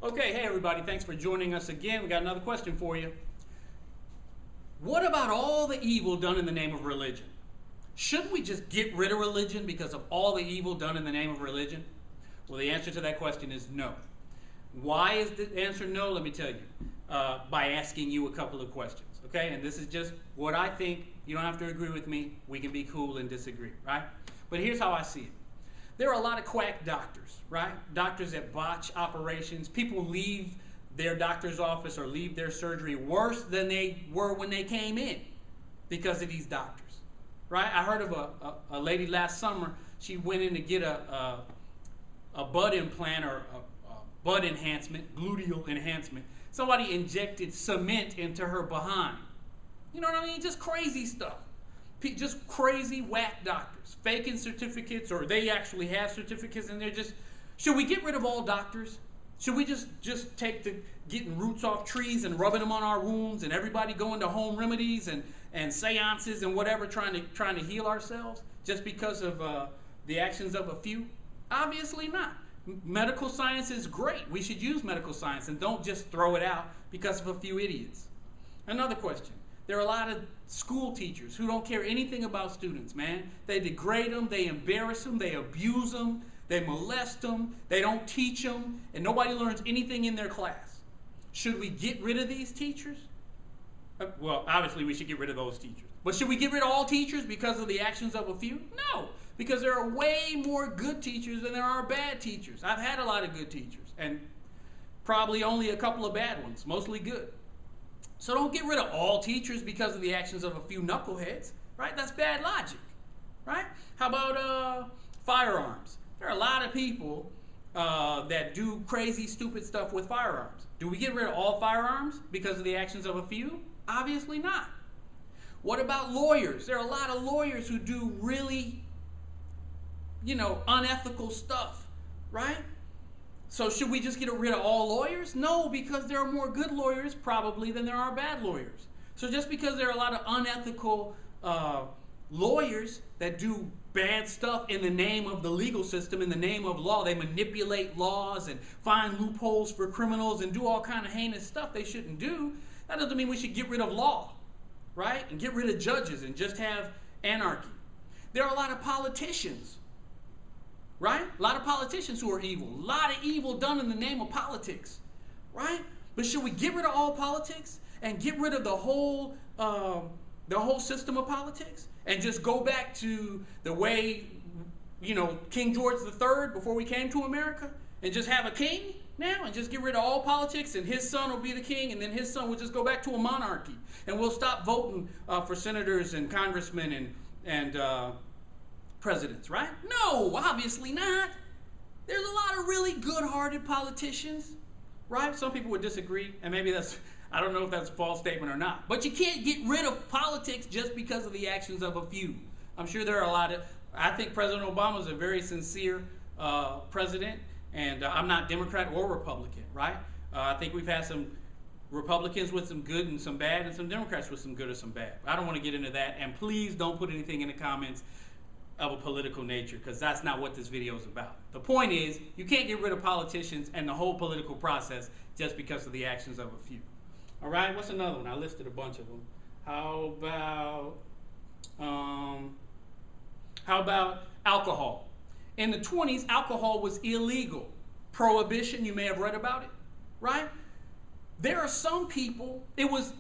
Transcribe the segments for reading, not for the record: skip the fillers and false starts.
Okay, hey everybody, thanks for joining us again. We got another question for you. What about all the evil done in the name of religion? Shouldn't we just get rid of religion because of all the evil done in the name of religion? Well, the answer to that question is no. Why is the answer no? Let me tell you. By asking you a couple of questions, okay? And this is just what I think. You don't have to agree with me. We can be cool and disagree, right? But here's how I see it. There are a lot of quack doctors, right? Doctors that botch operations. People leave their doctor's office or leave their surgery worse than they were when they came in because of these doctors, right? I heard of a lady last summer. She went in to get a bud implant or a bud enhancement, gluteal enhancement. Somebody injected cement into her behind. You know what I mean? Just crazy stuff. Just crazy whack doctors, faking certificates, or they actually have certificates, and they're just. Should we get rid of all doctors? Should we just take to getting roots off trees and rubbing them on our wounds, and everybody going to home remedies and seances and whatever, trying to heal ourselves just because of the actions of a few? Obviously not. Medical science is great. We should use medical science and don't just throw it out because of a few idiots. Another question. There are a lot of school teachers who don't care anything about students, man. They degrade them, they embarrass them, they abuse them, they molest them, they don't teach them, and nobody learns anything in their class. Should we get rid of these teachers? Well, obviously we should get rid of those teachers. But should we get rid of all teachers because of the actions of a few? No, because there are way more good teachers than there are bad teachers. I've had a lot of good teachers, and probably only a couple of bad ones, mostly good. So don't get rid of all teachers because of the actions of a few knuckleheads, right? That's bad logic, right? How about firearms? There are a lot of people that do crazy, stupid stuff with firearms. Do we get rid of all firearms because of the actions of a few? Obviously not. What about lawyers? There are a lot of lawyers who do really, unethical stuff, right? So should we just get rid of all lawyers? No, because there are more good lawyers probably than there are bad lawyers. So just because there are a lot of unethical lawyers that do bad stuff in the name of the legal system, in the name of law, they manipulate laws and find loopholes for criminals and do all kind of heinous stuff they shouldn't do, that doesn't mean we should get rid of law, right? And get rid of judges and just have anarchy. There are a lot of politicians, right? A lot of politicians who are evil. A lot of evil done in the name of politics, right? But should we get rid of all politics and get rid of the whole system of politics and just go back to the way, King George III before we came to America, and just have a king now and just get rid of all politics and his son will be the king and then his son will just go back to a monarchy and we'll stop voting for senators and congressmen and presidents, right? No, obviously not. There's a lot of really good-hearted politicians, right? Some people would disagree, and maybe I don't know if that's a false statement or not. But you can't get rid of politics just because of the actions of a few. I'm sure there are I think President Obama is a very sincere president, and I'm not Democrat or Republican, right? I think we've had some Republicans with some good and some bad, and some Democrats with some good or some bad. I don't want to get into that, and please don't put anything in the comments of a political nature, because that's not what this video is about. The point is, you can't get rid of politicians and the whole political process just because of the actions of a few. All right, what's another one? I listed a bunch of them. How about alcohol? In the 20s, alcohol was illegal. Prohibition, you may have read about it, right? There are some people, it was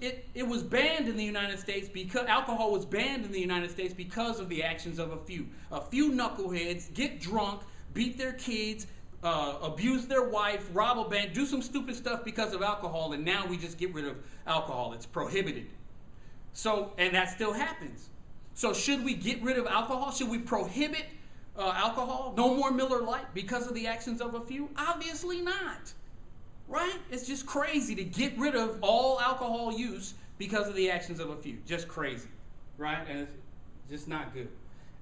banned in the United States because alcohol was banned in the United States because of the actions of a few. A few knuckleheads get drunk, beat their kids, abuse their wife, rob a bank, do some stupid stuff because of alcohol, and now we just get rid of alcohol. It's prohibited. So, and that still happens. So should we get rid of alcohol? Should we prohibit alcohol? No more Miller Lite because of the actions of a few? Obviously not. Right? It's just crazy to get rid of all alcohol use because of the actions of a few. Just crazy. Right? And it's just not good.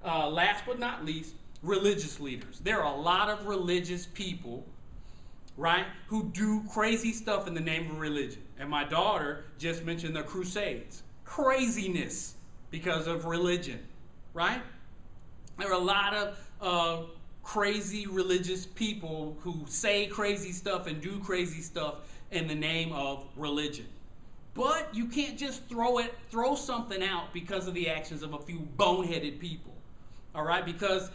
Last but not least, religious leaders. There are a lot of religious people, right, who do crazy stuff in the name of religion. And my daughter just mentioned the Crusades. Craziness because of religion. Right? There are a lot of crazy religious people who say crazy stuff and do crazy stuff in the name of religion. But you can't just throw something out because of the actions of a few boneheaded people. All right? Because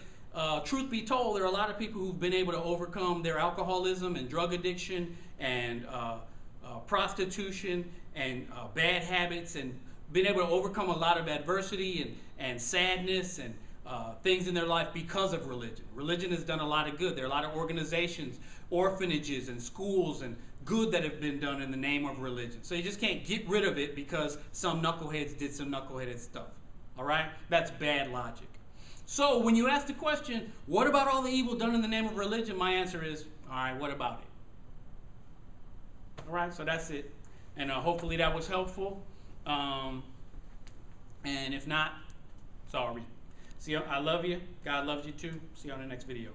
truth be told, there are a lot of people who've been able to overcome their alcoholism and drug addiction and prostitution and bad habits, and been able to overcome a lot of adversity and sadness and things in their life because of religion. Religion has done a lot of good. There are a lot of organizations, orphanages, and schools and good that have been done in the name of religion. So you just can't get rid of it because some knuckleheads did some knuckleheaded stuff. All right? That's bad logic. So when you ask the question, what about all the evil done in the name of religion? My answer is, all right, what about it? All right, so that's it. And hopefully that was helpful. And if not, sorry. See, I love you. God loves you too. See you on the next video.